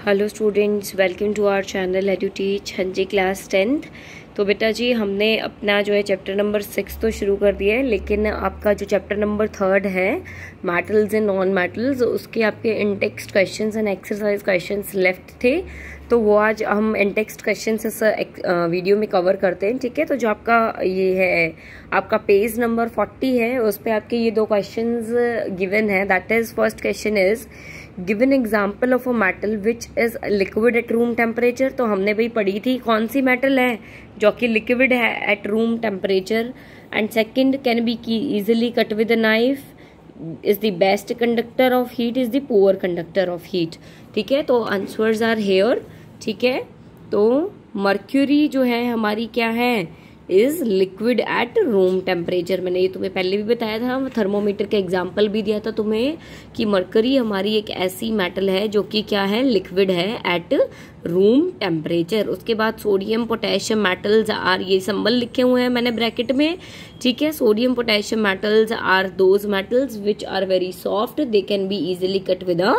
Hello students, welcome to our channel Edu Teach. हाँ जी, class 10th। तो बेटा जी, हमने अपना जो है चैप्टर नंबर 6 तो शुरू कर दिया है, लेकिन आपका जो चैप्टर नंबर 3 है मेटल्स एंड नॉन मेटल्स, उसके आपके in-text questions and exercise questions left थे। तो वो आज हम इंटेक्स्ट क्वेश्चंस इस वीडियो में कवर करते हैं, ठीक है। तो जो आपका ये है, आपका पेज नंबर 40 है, उस पर आपके ये दो क्वेश्चंस गिवन है। That is, first question is given example of a metal which is liquid at room temperature. तो हमने भाई पढ़ी थी कौन सी मेटल है जो कि लिक्विड है at room temperature. And second, can be easily cut with a knife, is the best conductor of heat, is the poor conductor of heat. ठीक है, तो आंसर्स आर हेयर। ठीक है, तो मर्क्यूरी जो है हमारी क्या है, is liquid at room temperature. मैंने ये तुम्हें पहले भी बताया था, थर्मोमीटर का एग्जाम्पल भी दिया था तुम्हें कि मरकरी हमारी एक ऐसी मेटल है जो कि क्या है, लिक्विड है एट रूम टेम्परेचर। उसके बाद सोडियम पोटेशियम मेटल्स आर, ये सिंबल लिखे हुए हैं मैंने ब्रैकेट में, ठीक है। Sodium potassium metals are those metals which are very soft, they can be easily cut with a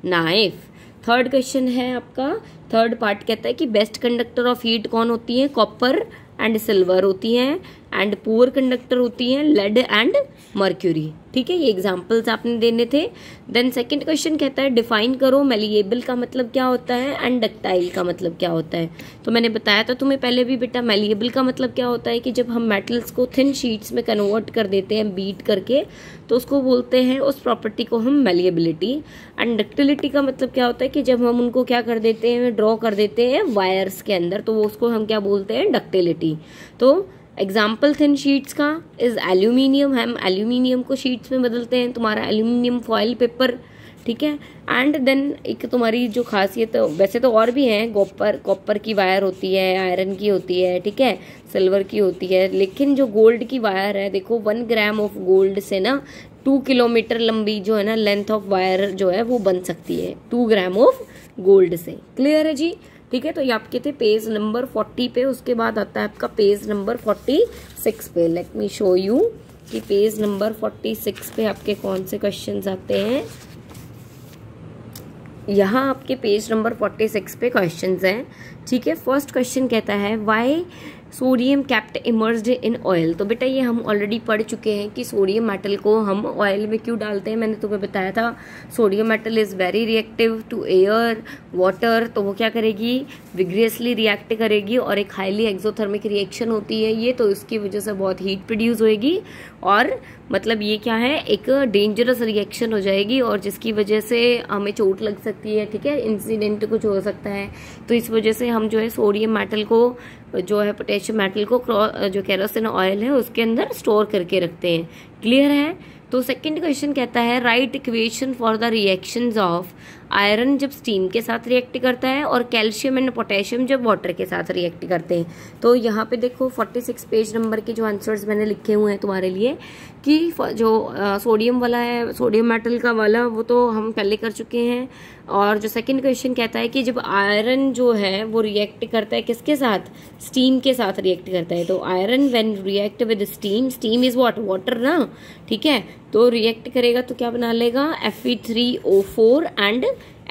knife. Third question है आपका, थर्ड पार्ट कहता है कि बेस्ट कंडक्टर ऑफ हीट कौन होती है, कॉपर एंड सिल्वर होती हैं, एंड पुअर कंडक्टर होती हैं लेड एंड मर्क्यूरी। ठीक है, ये एग्जांपल्स आपने देने थे। देन सेकंड क्वेश्चन कहता है डिफाइन करो मेलिएबल का मतलब क्या होता है एंड डक्टाइल का मतलब क्या होता है। तो मैंने बताया था तुम्हें पहले भी बेटा, मेलिएबल का मतलब क्या होता है कि जब हम मेटल्स को थिन शीट्स में कन्वर्ट कर देते हैं बीट करके, तो उसको बोलते हैं, उस प्रॉपर्टी को हम मेलिएबिलिटी। एंड डक्टिलिटी का मतलब क्या होता है कि जब हम उनको क्या कर देते हैं, ड्रॉ कर देते हैं वायर्स के अंदर, तो वो उसको हम क्या बोलते हैं, डक्टिलिटी। तो एग्जाम्पल थिन शीट्स का इज एल्यूमिनियम, हम एल्यूमिनियम को शीट्स में बदलते हैं, तुम्हारा एल्यूमिनियम फॉइल पेपर। ठीक है, एंड देन एक तुम्हारी जो खासियत, वैसे तो और भी हैं, कॉपर की वायर होती है, आयरन की होती है, ठीक है, सिल्वर की होती है, लेकिन जो गोल्ड की वायर है, देखो 1 ग्राम ऑफ गोल्ड से ना 2 किलोमीटर लंबी जो है ना लेंथ ऑफ वायर जो है वो बन सकती है 2 ग्राम ऑफ गोल्ड से। क्लियर है जी। ठीक है, तो ये आपके थे पेज नंबर 40 पे। उसके बाद आता है आपका पेज नंबर 46 पे। लेट मी शो यू कि पेज नंबर 46 पे आपके कौन से क्वेश्चंस आते हैं। यहाँ आपके पेज नंबर 46 पे क्वेश्चंस हैं, ठीक है। फर्स्ट क्वेश्चन कहता है why sodium kept emerged in oil. तो बेटा ये हम ऑलरेडी पढ़ चुके हैं कि सोडियम मेटल को हम ऑयल में क्यों डालते हैं। मैंने तुम्हें बताया था sodium metal is very reactive to air water, तो वो क्या करेगी, विग्रियसली रिएक्ट करेगी और एक हाईली एक्सोथर्मिक रिएक्शन होती है ये, तो इसकी वजह से बहुत हीट प्रोड्यूस होएगी और मतलब ये क्या है, एक डेंजरस रिएक्शन हो जाएगी और जिसकी वजह से हमें चोट लग सकती है, ठीक है, इंसिडेंट कुछ हो सकता है। तो इस वजह से हम जो है सोडियम मेटल को, जो है पोटेशियम मेटल को जो केरोसिन ऑयल है उसके अंदर स्टोर करके रखते हैं। क्लियर है। तो सेकंड क्वेश्चन कहता है right equation for the reactions of iron जब स्टीम के साथ रिएक्ट करता है और कैल्शियम एंड पोटेशियम जब वाटर के साथ रिएक्ट करते हैं। तो यहाँ पे देखो 46 पेज नंबर के जो आंसर्स मैंने लिखे हुए हैं तुम्हारे लिए कि जो सोडियम वाला है, सोडियम मेटल का वाला, वो तो हम पहले कर चुके हैं। और जो सेकंड क्वेश्चन कहता है कि जब आयरन जो है वो रिएक्ट करता है किसके साथ, स्टीम के साथ रिएक्ट करता है। तो iron when react with steam, steam is what, water ना, ठीक है, तो रिएक्ट करेगा तो क्या बना लेगा, Fe3O4 and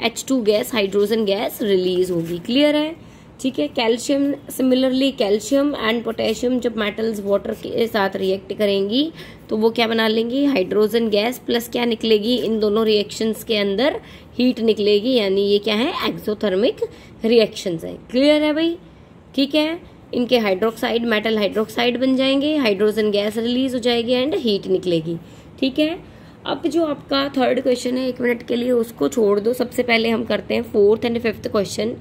H2 gas, hydrogen gas release होगी। क्लियर है, ठीक है। Calcium, similarly calcium and potassium जब मेटल्स वाटर के साथ रिएक्ट करेंगी तो वो क्या बना लेंगी, हाइड्रोजन गैस प्लस क्या निकलेगी, इन दोनों रिएक्शंस के अंदर हीट निकलेगी, यानी ये क्या है, एक्सोथर्मिक रिएक्शंस है। क्लियर है भाई, ठीक है। इनके हाइड्रोक्साइड, मेटल हाइड्रोक्साइड बन जाएंगे, हाइड्रोजन गैस रिलीज हो जाएगी एंड हीट निकलेगी। ठीक है। अब जो आपका थर्ड क्वेश्चन है, 1 मिनट के लिए उसको छोड़ दो, सबसे पहले हम करते हैं fourth and fifth question.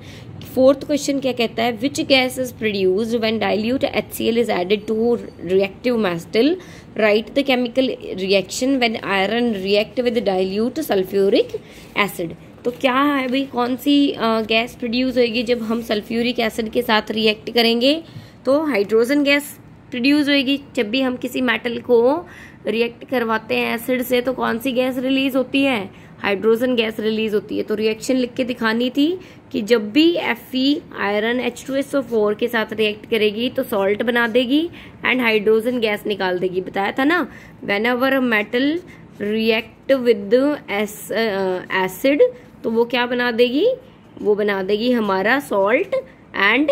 Fourth question क्या कहता है, which gas is produced when dilute HCl is added to reactive metal, write the chemical reaction when iron react with dilute sulphuric acid. तो क्या है भाई, कौन सी गैस प्रोड्यूस होगी जब हम सल्फ्यूरिक एसिड के साथ रिएक्ट करेंगे, तो हाइड्रोजन गैस प्रोड्यूस होगी। जब भी हम किसी मेटल को रिएक्ट करवाते हैं एसिड से तो कौन सी गैस रिलीज होती है, हाइड्रोजन गैस रिलीज होती है। तो रिएक्शन लिख के दिखानी थी कि जब भी Fe आयरन H2SO4 के साथ रिएक्ट करेगी तो सॉल्ट बना देगी एंड हाइड्रोजन गैस निकाल देगी। बताया था ना, when ever metal react with acid तो वो क्या बना देगी, वो बना देगी हमारा सॉल्ट एंड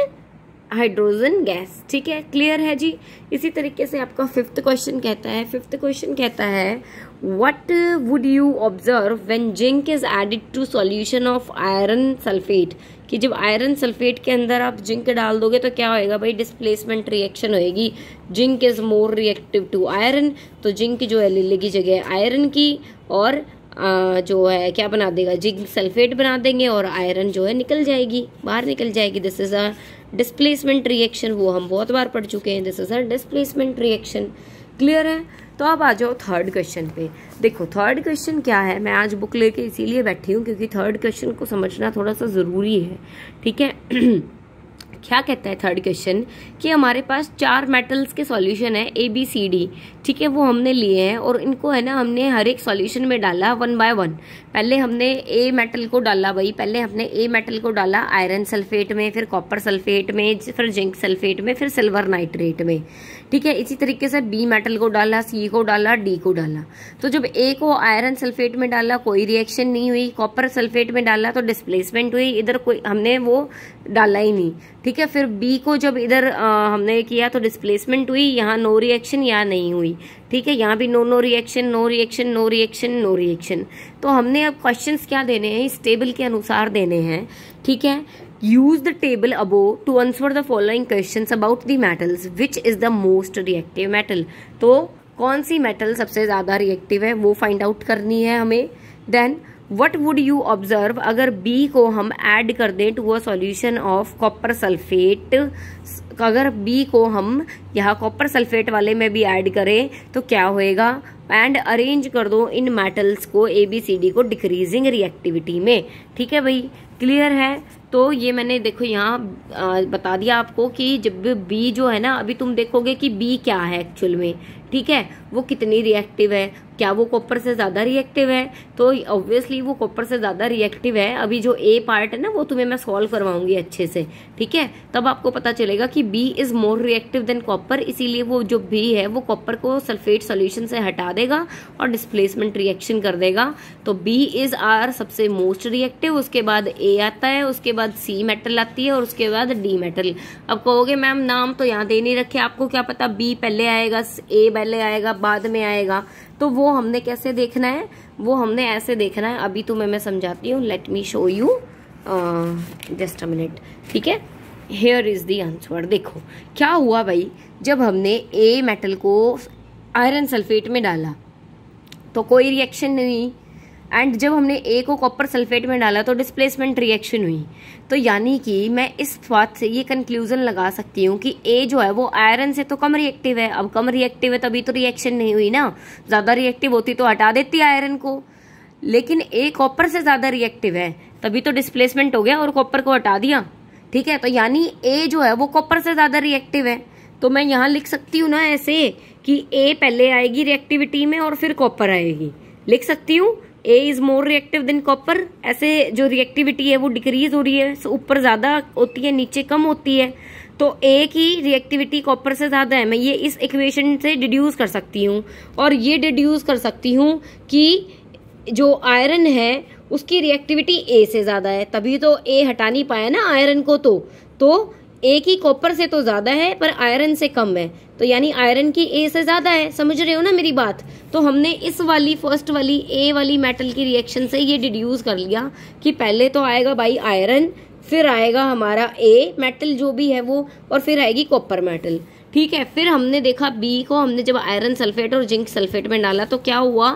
हाइड्रोजन गैस। ठीक है, क्लियर है जी। इसी तरीके से आपका फिफ्थ क्वेश्चन कहता है what would you observe when zinc is added to solution of iron sulphate, कि जब आयरन सल्फेट के अंदर आप जिंक डाल दोगे तो क्या होएगा भाई, डिस्प्लेसमेंट रिएक्शन होएगी। Zinc is more reactive to iron, तो जिंक जो है ले लेगी जगह आयरन की, और जो है क्या बना देगा, जिंक सल्फेट बना देंगे और आयरन जो है निकल जाएगी, बाहर निकल जाएगी। This is a displacement reaction, वो हम बहुत बार पढ़ चुके हैं। This is a displacement reaction, clear है। तो अब आ जाओ थर्ड क्वेश्चन पे। देखो थर्ड क्वेश्चन क्या है, मैं आज बुक लेके इसीलिए बैठी हूँ क्योंकि थर्ड क्वेश्चन को समझना थोड़ा सा ज़रूरी है। ठीक है क्या कहता है थर्ड क्वेश्चन, कि हमारे पास 4 मेटल्स के सॉल्यूशन है ABCD। ठीक है, वो हमने लिए हैं और इनको है ना हमने हर एक सॉल्यूशन में डाला 1 बाय 1। पहले हमने A मेटल को डाला भाई, पहले हमने A मेटल को डाला आयरन सल्फेट में, फिर कॉपर सल्फेट में, फिर जिंक सल्फेट में, फिर सिल्वर नाइट्रेट में। ठीक है, इसी तरीके से B मेटल को डाला, C को डाला, D को डाला। तो जब A को आयरन सल्फेट में डाला कोई रिएक्शन नहीं हुई, कॉपर सल्फेट में डाला तो डिस्प्लेसमेंट हुई, इधर कोई हमने वो डाला ही नहीं। ठीक है, फिर B को जब इधर हमने किया तो डिस्प्लेसमेंट हुई, यहाँ नो रिएक्शन, यहाँ नहीं हुई। ठीक है, यहाँ भी no reaction, no reaction, no reaction, no reaction. तो हमने अब क्वेश्चंस क्या देने हैं, इस टेबल के अनुसार देने हैं। ठीक है, use the table above to answer the following questions about the metals which is the most reactive metal. तो कौन सी मेटल सबसे ज्यादा रिएक्टिव है वो फाइंड आउट करनी है हमें। Then what would you observe अगर B को हम ऐड कर दें to a solution of copper sulphate, अगर B को हम यहाँ कॉपर सल्फेट वाले में भी ऐड करें तो क्या होएगा। एंड अरेंज कर दो इन मेटल्स को ABCD को डिक्रीजिंग रिएक्टिविटी में। ठीक है भाई, क्लियर है। तो ये मैंने देखो यहाँ बता दिया आपको कि जब B जो है ना, अभी तुम देखोगे कि B क्या है एक्चुअल में। ठीक है, वो कितनी रिएक्टिव है, क्या वो कॉपर से ज्यादा रिएक्टिव है, तो ऑब्वियसली वो कॉपर से ज्यादा रिएक्टिव है। अभी जो A पार्ट है ना वो तुम्हें मैं सॉल्व करवाऊंगी अच्छे से। ठीक है, तब आपको पता चलेगा कि B is more reactive than copper, इसीलिए वो जो B है वो कॉपर को सल्फेट सॉल्यूशन से हटा देगा और डिस्प्लेसमेंट रिएक्शन कर देगा। तो B इज आर सबसे मोस्ट रिएक्टिव, उसके बाद A आता है, उसके बाद C मेटल आती है और उसके बाद D मेटल। अब कहोगे मैम नाम तो यहाँ दे नहीं रखे, आपको क्या पता B पहले आएगा, A पहले आएगा, बाद में आएगा। तो वो हमने कैसे देखना है, वो हमने ऐसे देखना है। अभी तुम्हें मैं समझाती हूँ, let me show you just a minute. ठीक है, हियर इज द आंसर। देखो क्या हुआ भाई, जब हमने A मेटल को आयरन सल्फेट में डाला तो कोई रिएक्शन नहीं हुई, एंड जब हमने A को कॉपर सल्फेट में डाला तो डिस्प्लेसमेंट रिएक्शन हुई। तो यानी कि मैं इस बात से ये कंक्लूजन लगा सकती हूँ कि A जो है वो आयरन से तो कम रिएक्टिव है। अब कम रिएक्टिव है तभी तो रिएक्शन नहीं हुई ना, ज्यादा रिएक्टिव होती तो हटा देती आयरन को। लेकिन A कॉपर से ज्यादा रिएक्टिव है तभी तो डिस्प्लेसमेंट हो गया और कॉपर को हटा दिया। ठीक है, तो यानी A जो है वो कॉपर से ज्यादा रिएक्टिव है। तो मैं यहाँ लिख सकती हूँ ना ऐसे कि A पहले आएगी रिएक्टिविटी में और फिर कॉपर आएगी, लिख सकती हूँ A is more reactive than copper. ऐसे जो रिएक्टिविटी है वो डिक्रीज हो रही है, ऊपर ज्यादा होती है नीचे कम होती है। तो A की रिएक्टिविटी कॉपर से ज्यादा है, मैं ये इस इक्वेशन से डिड्यूस कर सकती हूँ। और ये डिड्यूस कर सकती हूँ कि जो आयरन है उसकी रिएक्टिविटी A से ज्यादा है, तभी तो A हटा नहीं पाया ना आयरन को। तो A की कॉपर से तो ज्यादा है पर आयरन से कम है, तो यानी आयरन की A से ज्यादा है। समझ रहे हो ना मेरी बात। तो हमने इस वाली फर्स्ट वाली A वाली मेटल की रिएक्शन से ये डिड्यूस कर लिया कि पहले तो आएगा भाई आयरन, फिर आएगा हमारा A मेटल जो भी है वो, और फिर आएगी कॉपर मेटल। ठीक है, फिर हमने देखा B को हमने जब आयरन सल्फेट और जिंक सल्फेट में डाला तो क्या हुआ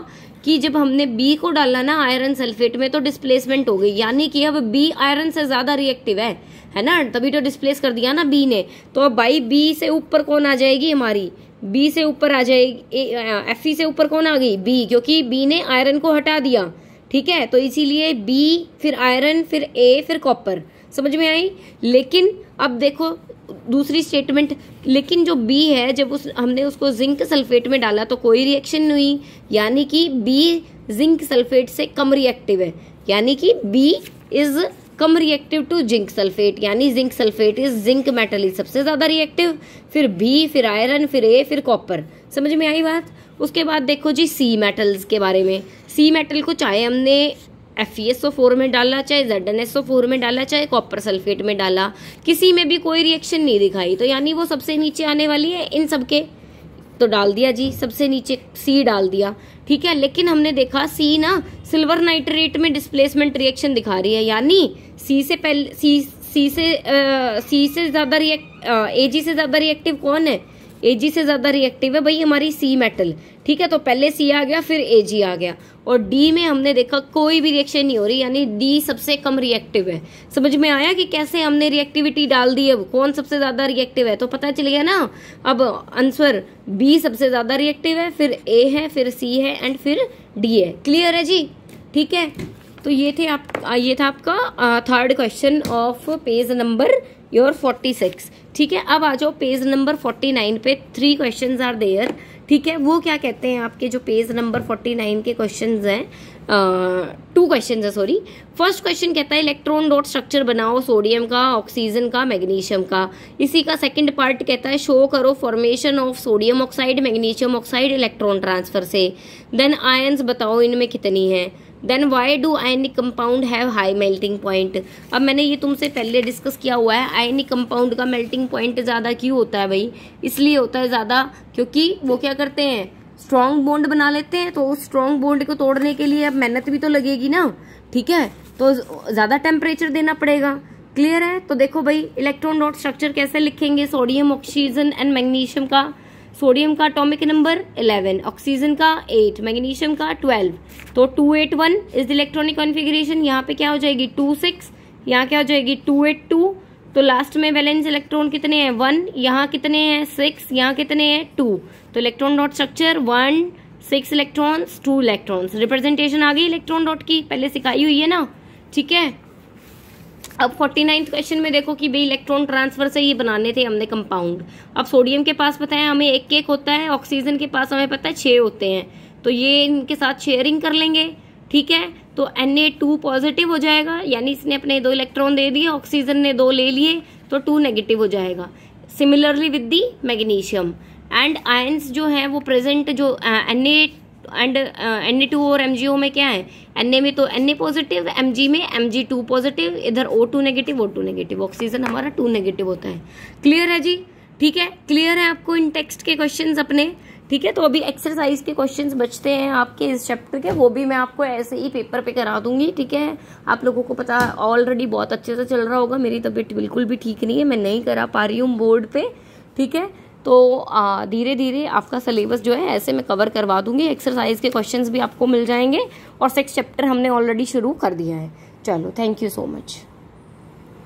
कि जब हमने B को डाला ना आयरन सल्फेट में तो डिस्प्लेसमेंट हो गई, यानी कि अब B आयरन से ज्यादा रिएक्टिव है ना, तभी तो डिस्प्लेस कर दिया ना B ने। तो अब भाई B से ऊपर कौन आ जाएगी हमारी, B से ऊपर आ जाएगी Fe से ऊपर कौन आ गई B, क्योंकि B ने आयरन को हटा दिया। ठीक है, तो इसीलिए B फिर आयरन फिर A फिर कॉपर। समझ में आई। लेकिन अब देखो दूसरी स्टेटमेंट, लेकिन जो B है जब हमने उसको जिंक सल्फेट में डाला तो कोई रिएक्शन नहीं हुई, यानी कि B जिंक सल्फेट से कम रिएक्टिव है, यानी कि B इज कम रिएक्टिव टू जिंक सल्फेट, यानी zinc sulphate is zinc metal is सबसे ज्यादा रिएक्टिव, फिर B फिर आयरन फिर A फिर कॉपर। समझ में आई बात। उसके बाद देखो जी C मेटल्स के बारे में। C मेटल को चाहे हमने FeSO4 में डाला, चाहे ZnSO4 में डाला, चाहे कॉपर सल्फेट में डाला, किसी में भी कोई रिएक्शन नहीं दिखाई, तो यानी वो सबसे नीचे आने वाली है इन सबके। तो डाल दिया जी सबसे नीचे C डाल दिया, ठीक है। लेकिन हमने देखा C ना सिल्वर नाइट्रेट में डिस्प्लेसमेंट रिएक्शन दिखा रही है, यानी C से पहले C से ज्यादा Ag से ज्यादा रिएक्टिव कौन है? Ag से ज्यादा रिएक्टिव है भाई हमारी C मेटल, ठीक है। तो पहले C आ गया, फिर Ag आ गया, और D में हमने देखा कोई भी रिएक्शन नहीं हो रही, यानी D सबसे कम रिएक्टिव है। समझ में आया कि कैसे हमने रिएक्टिविटी डाल दी है, कौन सबसे ज्यादा रिएक्टिव है, तो पता चल गया ना। अब आंसर B सबसे ज्यादा रिएक्टिव है, फिर A है, फिर C है एंड फिर D है। क्लियर है जी, ठीक है। तो ये था आपका third question of page number your 46, ठीक है। अब आ जाओ पेज नंबर 49 पे। 3 क्वेश्चंस आर देयर, ठीक है। वो क्या कहते हैं आपके जो पेज नंबर 49 के क्वेश्चंस हैं, 2 क्वेश्चंस है सॉरी। फर्स्ट क्वेश्चन कहता है इलेक्ट्रॉन डॉट स्ट्रक्चर बनाओ सोडियम का, ऑक्सीजन का, मैग्नीशियम का। इसी का सेकंड पार्ट कहता है शो करो formation of sodium oxide, magnesium oxide electron transfer से। देन आयंस बताओ इनमें कितनी है। Then why do ionic compound have high melting point. अब मैंने ये तुमसे पहले डिस्कस किया हुआ है, आयनिक कंपाउंड का मेल्टिंग पॉइंट ज्यादा क्यों होता है भाई? इसलिए होता है ज्यादा क्योंकि वो क्या करते हैं, स्ट्रॉन्ग बॉन्ड बना लेते हैं। तो उस स्ट्रॉन्ग बॉन्ड को तोड़ने के लिए अब मेहनत भी तो लगेगी ना, ठीक है। तो ज्यादा टेम्परेचर देना पड़ेगा। क्लियर है। तो देखो भाई इलेक्ट्रॉन डॉट स्ट्रक्चर कैसे लिखेंगे, सोडियम ऑक्सीजन एंड मैग्नीशियम का। सोडियम का एटॉमिक नंबर 11, ऑक्सीजन का 8, मैग्नीशियम का 12। तो 281 इज द इलेक्ट्रॉनिक कॉन्फ़िगरेशन। यहाँ पे क्या हो जाएगी 26, यहाँ क्या हो जाएगी 282। तो लास्ट में वैलेंस इलेक्ट्रॉन कितने हैं 1, यहाँ कितने हैं 6, यहाँ कितने हैं 2। तो electron dot structure 1, 6 electrons, 2 electrons. Representation आ गई इलेक्ट्रॉन डॉट की, पहले सिखाई हुई है ना, ठीक है। अब 49th क्वेश्चन में देखो कि भाई इलेक्ट्रॉन ट्रांसफर से ये बनाने थे हमने कंपाउंड। अब सोडियम के पास पता है हमें एक होता है, ऑक्सीजन के पास हमें पता है 6 होते हैं। तो ये इनके साथ शेयरिंग कर लेंगे, ठीक है। तो Na2 पॉजिटिव हो जाएगा, यानी इसने अपने 2 इलेक्ट्रॉन दे दिए, ऑक्सीजन ने 2 ले लिए, तो 2 नेगेटिव हो जाएगा। Similarly with the magnesium and ions जो है वो प्रेजेंट जो Na2 और MgO में क्या है, Na में तो Na पॉजिटिव, Mg में Mg2 पॉजिटिव, इधर O2 नेगेटिव, ऑक्सीजन हमारा 2 नेगेटिव होता है। क्लियर है जी, ठीक है। क्लियर है आपको इन टेक्स्ट के क्वेश्चंस अपने, ठीक है। तो अभी एक्सरसाइज के क्वेश्चंस बचते हैं आपके इस चैप्टर के, वो भी मैं आपको ऐसे ही पेपर पे करा दूंगी, ठीक है। आप लोगों को पता ऑलरेडी बहुत अच्छे से चल रहा होगा, मेरी तबीयत बिल्कुल भी ठीक नहीं है, मैं नहीं करा पा रही हूँ बोर्ड पे, ठीक है। तो धीरे धीरे आपका सिलेबस जो है ऐसे मैं कवर करवा दूंगी, एक्सरसाइज के क्वेश्चंस भी आपको मिल जाएंगे, और 6th चैप्टर हमने ऑलरेडी शुरू कर दिया है। चलो, थैंक यू सो मच।